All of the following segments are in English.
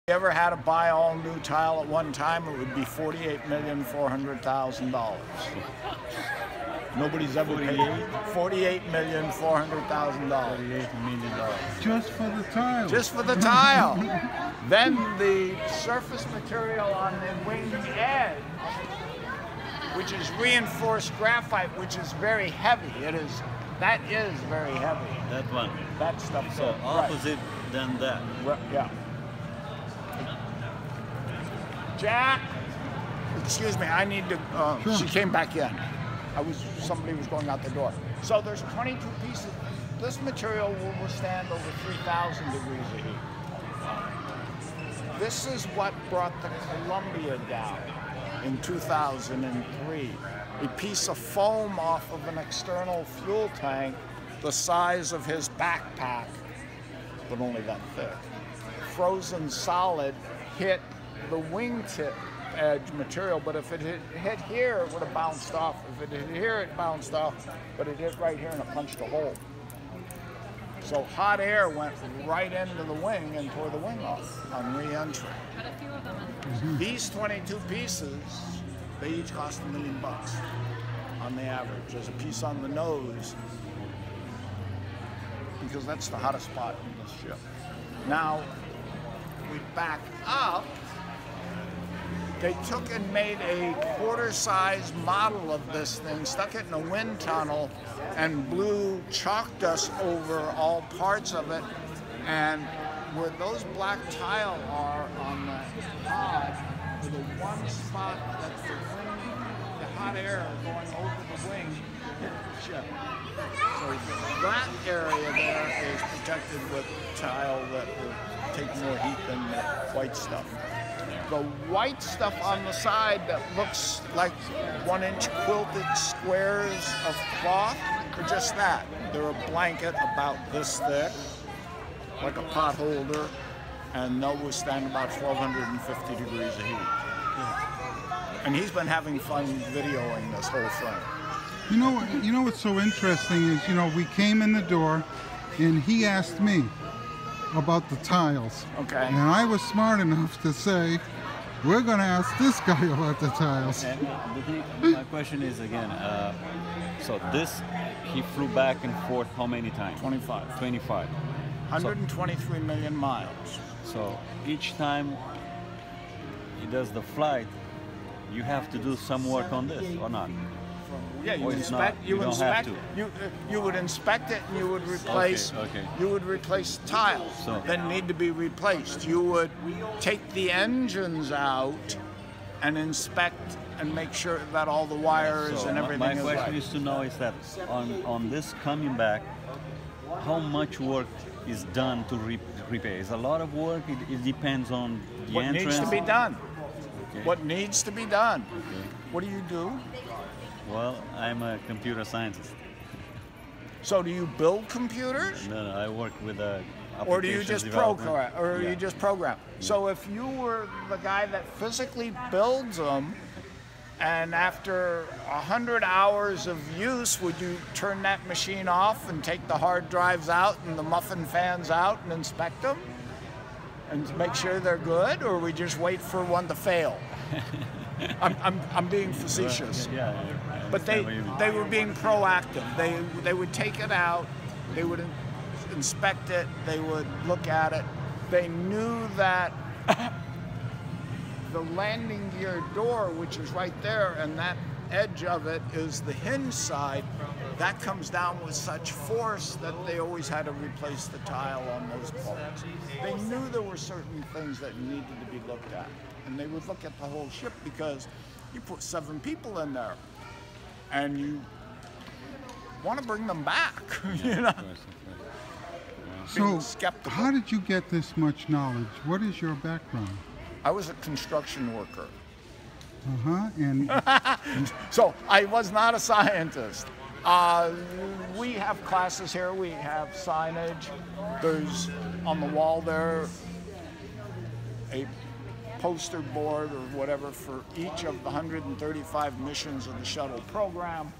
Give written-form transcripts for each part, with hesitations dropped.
you ever had to buy all new tile at one time, it would be $48,400,000. Nobody's ever paid $48,400,000. $48 million. Just for the tile. Just for the tile. Then the surface material on the wing edge, which is reinforced graphite, which is very heavy. That is very heavy. That one. That stuff. So opposite than that. Right. Yeah. Jack, excuse me, I need to, Sure. She came back in. Somebody was going out the door. So there's 22 pieces. This material will withstand over 3,000 degrees of heat. This is what brought the Columbia down in 2003. A piece of foam off of an external fuel tank the size of his backpack, but only that thick. Frozen solid hit the wingtip edge material, but if it hit here, it would have bounced off. If it hit here, it bounced off, but it hit right here and it punched a hole. So hot air went right into the wing and tore the wing off on re-entry. These 22 pieces, they each cost $1 million on the average. There's a piece on the nose, because that's the hottest spot in this ship. Now, we back up. They took and made a quarter-size model of this thing, stuck it in a wind tunnel, and blew chalk dust over all parts of it. And where those black tile are on the pod, are the one spot that the hot air going over the wing hit the ship. So that area there is protected with tile that will take more heat than the white stuff. The white stuff on the side that looks like 1-inch quilted squares of cloth are just that. They're a blanket about this thick, like a pot holder, and they'll withstand about 1,250 degrees of heat. And he's been having fun videoing this whole thing. You know what's so interesting is, we came in the door and he asked me about the tiles. Okay. And I was smart enough to say, we're going to ask this guy about the tiles. And my question is again, so this, he flew back and forth how many times? 25. 25. 123 million miles. So each time he does the flight, you have to do some work on this or not? Yeah, you Or it's inspect. not, You you don't inspect. have You would inspect it, and you would replace. Okay. You would replace tiles So- that need to be replaced. You would take the engines out and inspect and make sure that all the wires So and everything my is question right. is to know is that on this coming back, how much work is done to repair? Is a lot of work? It depends on the What entrance. needs to be done? Okay. What needs to be done? Okay. What do you do? Well, I'm a computer scientist. So do you build computers? No, I work with a Or do you just program? Or Yeah. you just program? So if you were the guy that physically builds them, and after 100 hours of use, would you turn that machine off and take the hard drives out and the muffin fans out and inspect them and make sure they're good, or we just wait for one to fail? I'm being facetious. Yeah. But they were being proactive. They would take it out, they would inspect it, they would look at it. They knew that the landing gear door, which is right there, and that edge of it is the hinge side, that comes down with such force that they always had to replace the tile on those parts. They knew there were certain things that needed to be looked at, and they would look at the whole ship because you put 7 people in there, and you want to bring them back, you know? So, skeptical. how did you get this much knowledge? What is your background? I was a construction worker. And So I was not a scientist. We have classes here. We have signage. There's on the wall there a poster board or whatever for each of the 135 missions of the shuttle program.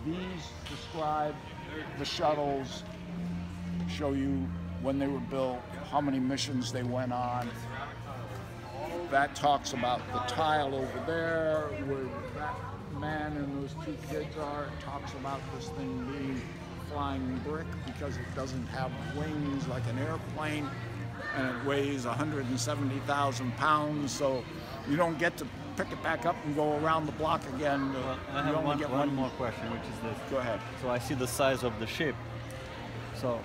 These describe the shuttles, show you when they were built, how many missions they went on. that talks about the tile over there, where that man and those two kids are. It talks about this thing being flying brick because it doesn't have wings like an airplane, and it weighs 170,000 pounds, so you don't get to pick it back up and go around the block again. Well, I You have only get one more question, which is this. Go ahead. So I see the size of the ship. So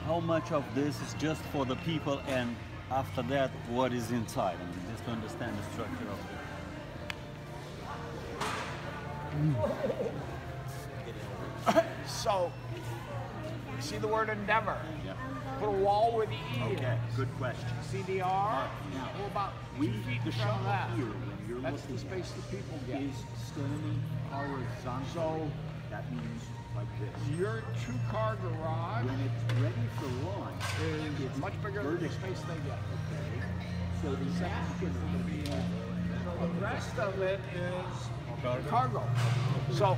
how much of this is just for the people, and after that, what is inside? I mean, just to understand the structure of it. So, see the word endeavor? Yeah. Put a wall with the E. Okay, good question. CDR? Yeah. Well, about We, 2 feet the in front of shuttle that. here, when you're That's the looking space that people at get. is standing horizontal. So, that means like this. your 2-car garage When it's ready for launch, is it's much bigger than the vertical. space they get. Okay. So the second can be The rest of it is cargo. So,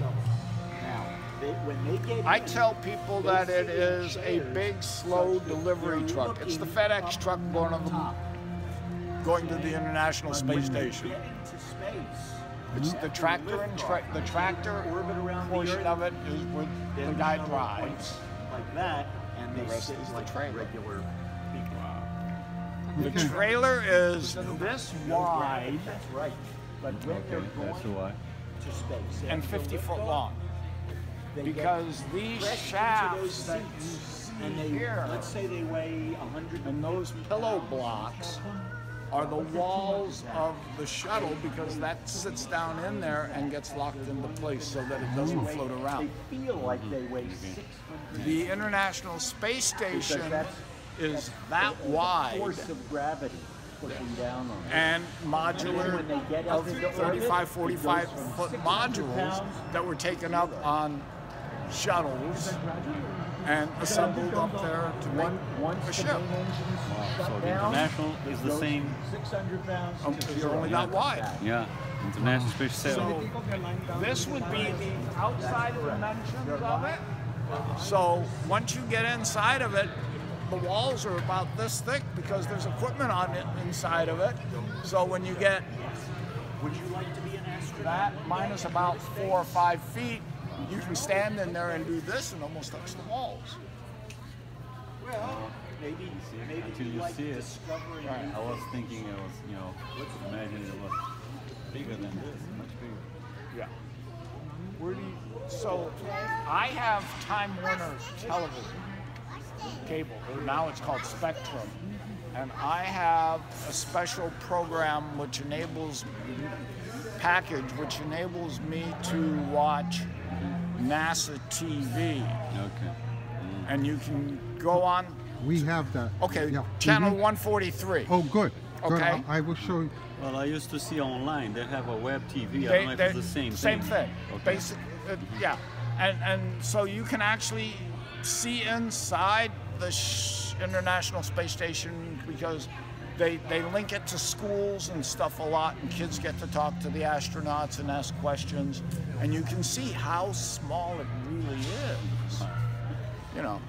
now. When they get I in, tell people they that it sit in is a chairs big, slow such that delivery they're truck. It's the looking FedEx up truck going to top. the International But Space when they Station. get into space, It's the tractor and the tractor orbit around the portion Earth, of it is what the then guy shuttle drives. points like that, and The they rest sit is the like trailer. regular people. The Okay. trailer is this wide That's right. But when they're That's going why. to space and 50 foot long. they Because get these pressed into shafts those that you seats, see and they, here let's say they weigh 100 and those pillow blocks are the walls of the shuttle, because that sits down in there and gets locked into place so that it doesn't float around. They feel like they weigh 600 The International Space Station is that wide force of gravity pushing down on it. and When modular they get up of into orbit, 35, it goes 45 from foot 600 modules pounds that were taken up on shuttles and assembled up there to make once a the ship. main engine's shut So the down, International it is the goes same. 600 pounds to You're zero. only that wide. Yeah, International Space Shuttle. So this would be the outside dimensions of it. So once you get inside of it, the walls are about this thick because there's equipment on it inside of it. So when you get Would you like to be an astronaut? that minus about 4 or 5 feet, you can stand in there and do this and almost touch the walls. Well, maybe Until you you like see it. discovering Right. new I was thinking it was, let's imagine it was bigger than this, much bigger. Yeah. Where do you, so I have Time Warner television cable. Now it's called Spectrum. And I have a special program which enables me to watch NASA TV. Okay. And you can go on, We have that. okay, Yeah. channel Mhm. 143. Oh, good. Good. Okay. I will show you. Well, I used to see online, they have a web TV. I They- don't know if they're it's the same Same thing. thing. Okay. Basic, yeah. And so you can actually see inside the International Space Station because they link it to schools and stuff a lot, and kids get to talk to the astronauts and ask questions, and you can see how small it really is. You know.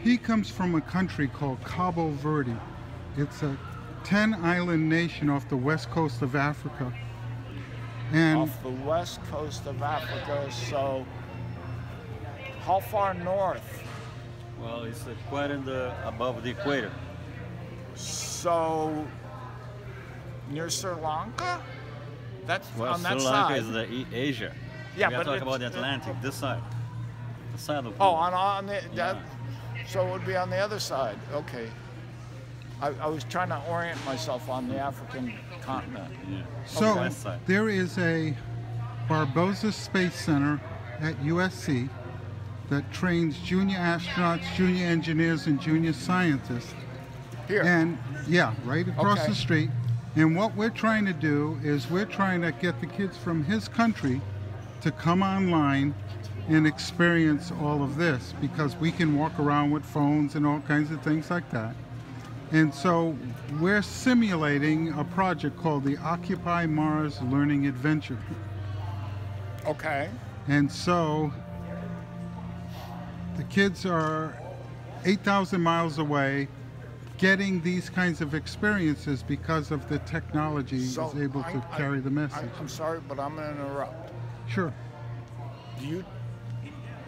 He comes from a country called Carbo Verde. It's a 10-island nation off the west coast of Africa. And Off the west coast of Africa, so how far north? Well, it's quite above the equator. So near Sri Lanka? That's Well, on that Sri Lanka side. is the Asia. Yeah, we are but talking about the it's- Atlantic, this side. The side of Oh, on the Yeah. so it would be on the other side. Okay. I was trying to orient myself on the African continent. Yeah. so West side. there is a Barboza Space Center at USC that trains junior astronauts, junior engineers, and junior scientists. Here. And yeah, right across Okay. the street. And what we're trying to do is we're trying to get the kids from his country to come online and experience all of this because we can walk around with phones and all kinds of things like that. And so we're simulating a project called the Occupy Mars Learning Adventure. Okay. And so the kids are 8,000 miles away getting these kinds of experiences because of the technology is able to carry the message. I'm sorry, but I'm going to interrupt. Sure. Do you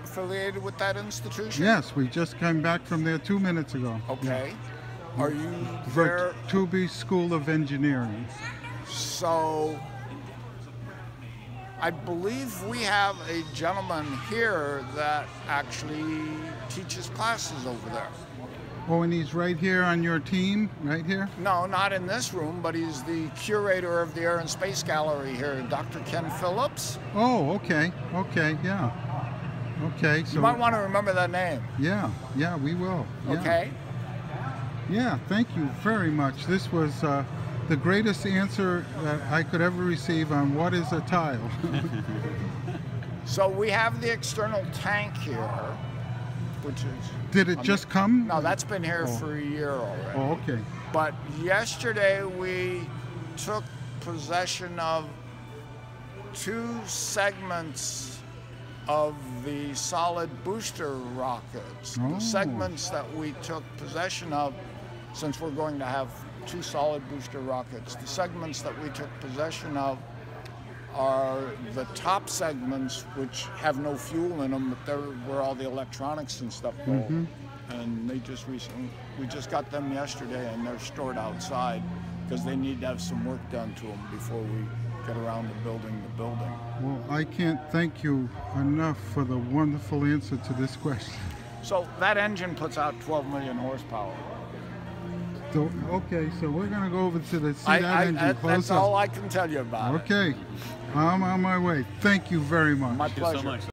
affiliated with that institution? Yes, we just came back from there 2 minutes ago. Okay. Are you there? Vertubi School of Engineering. So, I believe we have a gentleman here that actually teaches classes over there. Oh, and he's right here on your team, right here? No, not in this room, but he's the curator of the Air and Space Gallery here, Dr. Ken Phillips. Oh, okay, okay, yeah. Okay, so... You might want to remember that name. Yeah, yeah, we will. Yeah. Okay. Yeah, thank you very much. This was the greatest answer that I could ever receive on what is a tile. So we have the external tank here, which is... Did it just come? No, that's been here for a year already. Oh, okay. But yesterday we took possession of 2 segments of the solid booster rockets. Oh. The segments that we took possession of, since we're going to have 2 solid booster rockets, the segments that we took possession of are the top segments, which have no fuel in them, but they're where all the electronics and stuff go. Mm-hmm. And they just we just got them yesterday, and they're stored outside because they need to have some work done to them before we get around to building the building. Well, I can't thank you enough for the wonderful answer to this question. So that engine puts out 12 million horsepower. So, okay, so we're going to go over to the see that engine close that's up. all I can tell you about it. Okay, I'm on my way. Thank you very much. My Thank you so pleasure. much.